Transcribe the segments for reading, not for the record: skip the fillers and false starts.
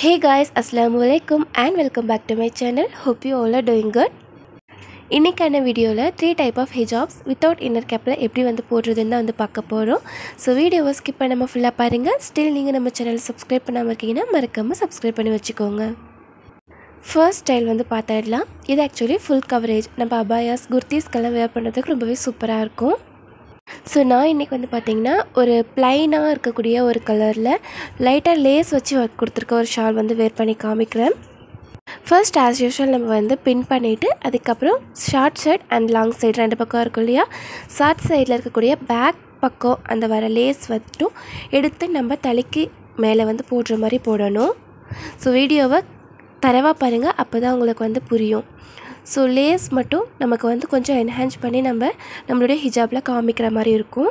Hey guys, Assalamualaikum and welcome back to my channel. Hope you all are doing good. இன்னைக்கான வீடியோவில் 3 type of hijabs without inner கேப்பில் எப்படி வந்து போடுறதுன்னு தான் வந்து பார்க்க போகிறோம். ஸோ வீடியோவை ஸ்கிப் பண்ணாமல் ஃபுல்லாக பாருங்கள். ஸ்டில் நீங்கள் நம்ம சேனல் சப்ஸ்கிரைப் பண்ணாமல் இருக்கீங்கன்னா மறக்காமல் சப்ஸ்கிரைப் பண்ணி வச்சுக்கோங்க. ஃபர்ஸ்ட் ஸ்டைல் வந்து பார்த்துடலாம். இது ஆக்சுவலி ஃபுல் கவரேஜ். நம்ம அபாயாஸ் குர்த்திஸ்க்கெல்லாம் வேர் பண்ணுறதுக்கு ரொம்பவே சூப்பராக இருக்கும். ஸோ நான் இன்றைக்கி வந்து பார்த்திங்கன்னா ஒரு ப்ளைனாக இருக்கக்கூடிய ஒரு கலரில் லைட்டாக லேஸ் வச்சு ஒர்க் கொடுத்துருக்க ஒரு ஷால் வந்து வேர் பண்ணி காமிக்கிறேன். ஃபர்ஸ்ட் ஆஸ் யூஷுவல் நம்ம வந்து பின் பண்ணிவிட்டு அதுக்கப்புறம் short side and long side ரெண்டு பக்கம் இருக்கும் இல்லையா, ஷார்ட் சைடில் இருக்கக்கூடிய பேக் பக்கம் அந்த வர லேஸ் மட்டும் எடுத்து நம்ம தலைக்கு மேலே வந்து போடுற மாதிரி போடணும். ஸோ வீடியோவை தரவாக பாருங்கள், அப்போ தான் உங்களுக்கு வந்து புரியும். ஸோ லேஸ் மட்டும் நமக்கு வந்து கொஞ்சம் என்ஹான்ஸ் பண்ணி நம்மளுடைய ஹிஜாபில் காமிக்கிற மாதிரி இருக்கும்.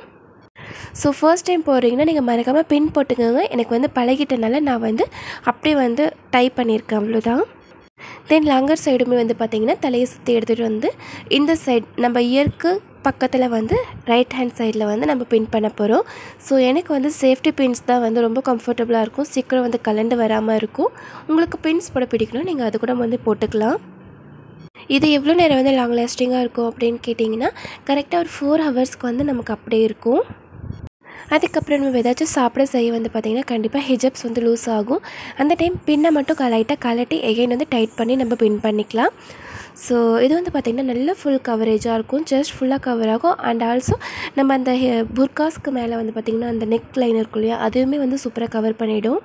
ஸோ ஃபர்ஸ்ட் டைம் போடுறீங்கன்னா நீங்கள் மறக்காமல் பின் போட்டுக்கோங்க. எனக்கு வந்து பழகிட்டனால நான் வந்து அப்படியே வந்து டைப் பண்ணியிருக்கேன், அவ்வளோதான். தென் லாங்கர் சைடுமே வந்து பார்த்திங்கன்னா தலையை சுற்றி எடுத்துகிட்டு வந்து இந்த சைட் நம்ம இயருக்கு பக்கத்தில் வந்து ரைட் ஹேண்ட் சைடில் வந்து நம்ம பின் பண்ண போகிறோம். ஸோ எனக்கு வந்து சேஃப்டி பின்ஸ் தான் வந்து ரொம்ப கம்ஃபர்டபுளாக இருக்கும், சீக்கிரம் வந்து கலண்டு வராமல் இருக்கும். உங்களுக்கு பின்ஸ் போட பிடிக்கணும், நீங்கள் அது கூட வந்து போட்டுக்கலாம். இது எவ்வளோ நேரம் வந்து லாங் லாஸ்டிங்காக இருக்கும் அப்படின்னு கேட்டிங்கன்னா கரெக்டாக ஒரு 4 ஹவர்ஸ்க்கு வந்து நமக்கு அப்படியே இருக்கும். அதுக்கப்புறம் நம்ம ஏதாச்சும் சாப்பிட செய்ய வந்து பார்த்திங்கன்னா கண்டிப்பாக ஹிஜப்ஸ் வந்து லூஸ் ஆகும். அந்த டைம் பின்னை மட்டும் லைட்டாக கலட்டி எகைன் வந்து டைட் பண்ணி நம்ம பின் பண்ணிக்கலாம். ஸோ இது வந்து பார்த்திங்கன்னா நல்ல ஃபுல் கவரேஜாக இருக்கும், ஜஸ்ட் ஃபுல்லாக கவர் ஆகும். அண்ட் ஆல்சோ நம்ம அந்த புர்காஸ்க்கு மேலே வந்து பார்த்திங்கன்னா அந்த நெக் லைன் இருக்கும் இல்லையா, அதுவுமே வந்து சூப்பராக கவர் பண்ணிவிடும்.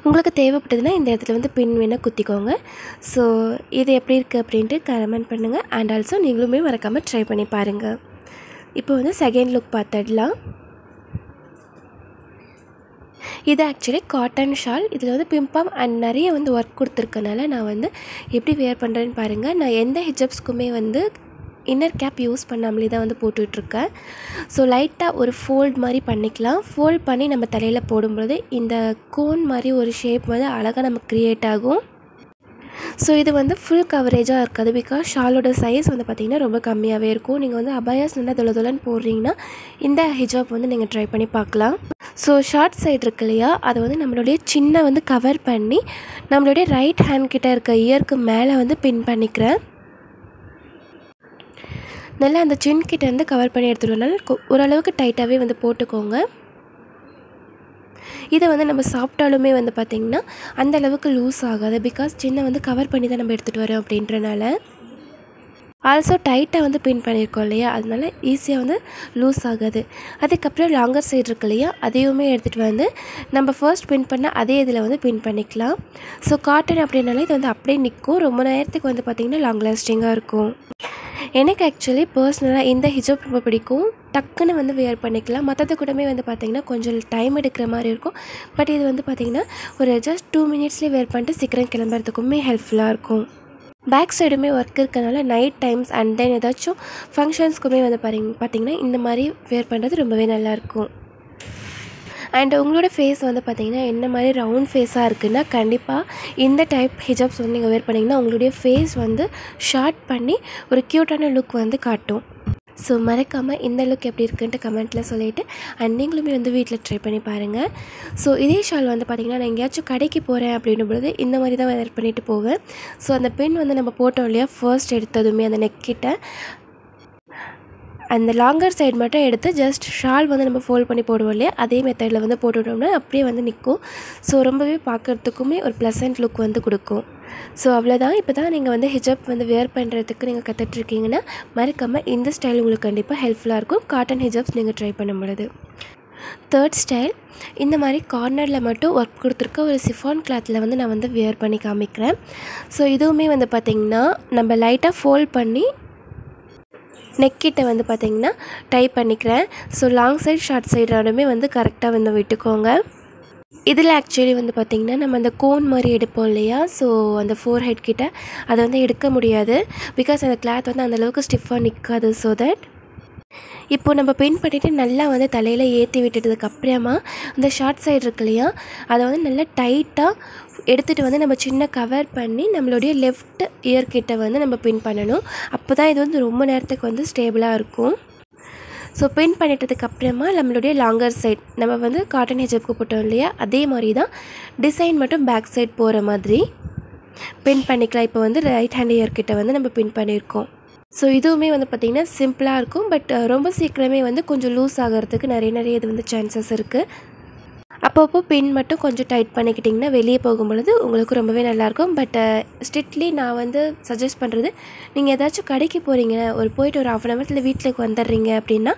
உங்களுக்கு தேவைப்பட்டதுன்னா இந்த இடத்துல வந்து பின் வேணால் குத்திக்கோங்க. ஸோ இது எப்படி இருக்குது அப்படின்ட்டு கமெண்ட் பண்ணுங்கள். அண்ட் ஆல்சோ நீங்களுமே மறக்காமல் ட்ரை பண்ணி பாருங்கள். இப்போ வந்து செகண்ட் லுக் பார்த்துடலாம். இது ஆக்சுவலி காட்டன் ஷால். இதில் வந்து பிம்பம் அண்ட் நிறைய வந்து ஒர்க் கொடுத்துருக்கனால நான் வந்து எப்படி வேர் பண்ணுறேன்னு பாருங்கள். நான் எந்த ஹிஜப்ஸ்க்குமே வந்து இன்னர் கேப் யூஸ் பண்ணாமலே தான் வந்து போட்டுட்ருக்கேன். ஸோ லைட்டாக ஒரு ஃபோல்ட் மாதிரி பண்ணிக்கலாம். ஃபோல்ட் பண்ணி நம்ம தலையில் போடும்பொழுது இந்த கோன் மாதிரி ஒரு ஷேப் வந்து அழகாக நமக்கு க்ரியேட் ஆகும். ஸோ இது வந்து ஃபுல் கவரேஜாக இருக்காது, பிகாஸ் ஷாலோட சைஸ் வந்து பார்த்திங்கன்னா ரொம்ப கம்மியாகவே இருக்கும். நீங்கள் வந்து அபாயாஸ் நல்லா தொலைன்னு போடுறீங்கன்னா இந்த ஹிஜாப் வந்து நீங்கள் ட்ரை பண்ணி பார்க்கலாம். ஸோ ஷார்ட் சைடு இருக்கு இல்லையா, அதை வந்து நம்மளுடைய சின்ன வந்து கவர் பண்ணி நம்மளுடைய ரைட் ஹேண்ட் கிட்டே இருக்க இயருக்கு மேலே வந்து பின் பண்ணிக்கிறேன். நல்லா அந்த சின் கிட்ட இருந்து கவர் பண்ணி எடுத்துடுறதுனால ஓரளவுக்கு டைட்டாகவே வந்து போட்டுக்கோங்க. இதை வந்து நம்ம சாப்பிட்டாலுமே வந்து பார்த்திங்கன்னா அந்த அளவுக்கு லூஸ் ஆகாது, பிகாஸ் சின்ன வந்து கவர் பண்ணி தான் நம்ம எடுத்துகிட்டு வரோம் அப்படின்றனால. ஆல்சோ டைட்டாக வந்து பின் பண்ணியிருக்கோம் இல்லையா, அதனால ஈஸியாக வந்து லூஸ் ஆகாது. அதுக்கப்புறம் லாங்கர் சைடு இருக்கு இல்லையா, அதையுமே எடுத்துகிட்டு வந்து நம்ம ஃபர்ஸ்ட் பின் பண்ண அதே இதில் வந்து பின் பண்ணிக்கலாம். ஸோ காட்டன் அப்படின்னால இது வந்து அப்படியே நிற்கும், ரொம்ப நேரத்துக்கு வந்து பார்த்திங்கன்னா லாங் லாஸ்டிங்காக இருக்கும். எனக்கு ஆக்சுவலி பர்சனலாக இந்த ஹிஜாப் ரொம்ப பிடிக்கும், டக்குன்னு வந்து வேர் பண்ணிக்கலாம். மற்றது கூடமே வந்து பார்த்திங்கன்னா கொஞ்சம் டைம் எடுக்கிற மாதிரி இருக்கும். பட் இது வந்து பார்த்திங்கன்னா ஒரு ஜஸ்ட் 2 மினிட்ஸ்லேயே வேர் பண்ணிட்டு சீக்கிரம் கிளம்புறதுக்குமே ஹெல்ப்ஃபுல்லாக இருக்கும். பேக் சைடுமே ஒர்க் இருக்கனால நைட் டைம்ஸ் அண்ட் தென் ஏதாச்சும் ஃபங்க்ஷன்ஸ்க்குமே வந்து பார்த்திங்கன்னா இந்த மாதிரி வேர் பண்ணுறது ரொம்பவே நல்லாயிருக்கும். அண்ட் உங்களோட ஃபேஸ் வந்து பார்த்திங்கன்னா என்ன மாதிரி ரவுண்ட் ஃபேஸாக இருக்குன்னா கண்டிப்பாக இந்த டைப் ஹிஜாப்ஸ் வந்து நீங்கள் வேர் பண்ணிங்கன்னா உங்களுடைய ஃபேஸ் வந்து ஷார்ட் பண்ணி ஒரு க்யூட்டான லுக் வந்து காட்டும். ஸோ மறக்காமல் இந்த லுக் எப்படி இருக்குன்ட்டு கமெண்ட்டில் சொல்லிவிட்டு அண்ட் நீங்களுமே வந்து வீட்டில் ட்ரை பண்ணி பாருங்கள். ஸோ இதே ஷால் வந்து பார்த்திங்கன்னா நான் எங்கேயாச்சும் கடைக்கு போகிறேன் அப்படின்னும் பொழுது இந்த மாதிரி தான் வேர் பண்ணிவிட்டு போவேன். ஸோ அந்த பின் வந்து நம்ம போட்டோம் இல்லையா, ஃபர்ஸ்ட் எடுத்ததுமே அந்த நெக்கிட்ட அந்த லாங்கர் சைடு மட்டும் எடுத்து ஜஸ்ட் ஷால் வந்து நம்ம ஃபோல்ட் பண்ணி போடுவோம் இல்லையா, அதே மெத்தடில் வந்து போட்டுவிட்டோம்னா அப்படியே வந்து நிற்கும். ஸோ ரொம்பவே பார்க்குறதுக்குமே ஒரு ப்ளசன்ட் லுக் வந்து கொடுக்கும். ஸோ அவ்வளோதான். இப்போ தான் நீங்கள் வந்து ஹிஜாப் வந்து வேர் பண்ணுறதுக்கு நீங்கள் கற்றுட்ருக்கீங்கன்னா மறக்காமல் இந்த ஸ்டைல் உங்களுக்கு கண்டிப்பாக ஹெல்ப்ஃபுல்லாக இருக்கும். காட்டன் ஹிஜாப்ஸ் நீங்கள் ட்ரை பண்ணும் பொழுது. தேர்ட் ஸ்டைல், இந்த மாதிரி கார்னரில் மட்டும் ஒர்க் கொடுத்துருக்க ஒரு சிஃபான் கிளாத்தில் வந்து நான் வந்து வேர் பண்ணி காமிக்கிறேன். ஸோ இதுவுமே வந்து பார்த்திங்கன்னா நம்ம லைட்டாக ஃபோல்ட் பண்ணி நெக்கிட்ட வந்து பார்த்திங்கன்னா டைப் பண்ணிக்கிறேன். ஸோ லாங் சைடு ஷார்ட் சைடாலுமே வந்து கரெக்டாக வந்து விட்டுக்கோங்க. இதில் ஆக்சுவலி வந்து பார்த்திங்கன்னா நம்ம அந்த கோன் மாதிரி எடுப்போம் இல்லையா, ஸோ அந்த ஃபோர் ஹெட் கிட்ட அதை வந்து எடுக்க முடியாது, பிகாஸ் அந்த கிளாத் வந்து அந்தளவுக்கு ஸ்டிஃபாக நிற்காது. ஸோ தட் இப்போது நம்ம பின் பண்ணிவிட்டு நல்லா வந்து தலையில் ஏற்றி விட்டுட்டதுக்கப்புறமா அந்த ஷார்ட் சைடு இருக்கு இல்லையா, அதை வந்து நல்லா டைட்டாக எடுத்துகிட்டு வந்து நம்ம சின்ன கவர் பண்ணி நம்மளுடைய லெஃப்ட் இயர்கிட்ட வந்து நம்ம பின் பண்ணணும். அப்போ தான் இது வந்து ரொம்ப நேரத்துக்கு வந்து ஸ்டேபிளாக இருக்கும். ஸோ பின் பண்ணிட்டதுக்கு அப்புறமா நம்மளுடைய லாங்கர் சைட் நம்ம வந்து காட்டன் ஹிஜாப்க்கு போட்டோம் இல்லையா, அதே மாதிரி தான் டிசைன் மட்டும் பேக் சைட் போகிற மாதிரி பின் பண்ணிக்கலாம். இப்போ வந்து ரைட் ஹேண்ட் இயர்கிட்ட வந்து நம்ம பின் பண்ணியிருக்கோம். ஸோ இதுவுமே வந்து பார்த்திங்கன்னா சிம்பிளாக இருக்கும். பட் ரொம்ப சீக்கிரமே வந்து கொஞ்சம் லூஸ் ஆகிறதுக்கு நிறைய இது வந்து சான்சஸ் இருக்குது. அப்பப்போ பின் மட்டும் கொஞ்சம் டைட் பண்ணிக்கிட்டிங்கன்னா வெளியே போகும்பொழுது உங்களுக்கு ரொம்பவே நல்லாயிருக்கும். பட் ஸ்ட்ரிக்ட்லி நான் வந்து சஜஸ்ட் பண்ணுறது, நீங்கள் ஏதாச்சும் கடைக்கு போகிறீங்க, போயிட்டு ஒரு 1/2 ஹவர்ஸில் வீட்டுக்கு வந்துடுறீங்க அப்படின்னா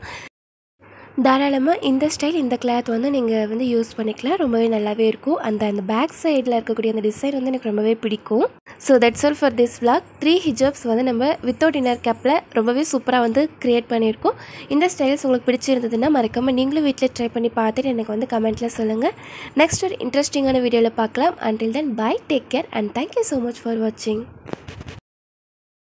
தாராளமாக இந்த ஸ்டைல், இந்த கிளாத் வந்து நீங்கள் வந்து யூஸ் பண்ணிக்கலாம். ரொம்பவே நல்லாவே இருக்கும். அந்த பேக் சைடில் இருக்கக்கூடிய அந்த டிசைன் வந்து எனக்கு ரொம்பவே பிடிக்கும். So that's all for this vlog. 3 hijabs வந்து நம்ம வித்தவுட் இன்னர் கேப்பில் ரொம்பவே சூப்பராக வந்து க்ரியேட் பண்ணியிருக்கோம். இந்த ஸ்டைல்ஸ் உங்களுக்கு பிடிச்சிருந்ததுன்னா மறக்காமல் நீங்களும் வீட்டில் ட்ரை பண்ணி பார்த்துட்டு எனக்கு வந்து கமெண்ட்டில் சொல்லுங்கள். நெக்ஸ்ட் ஒரு இன்ட்ரெஸ்டிங்கான வீடியோவில் பார்க்கலாம். Until then, bye, take care and thank you so much for watching.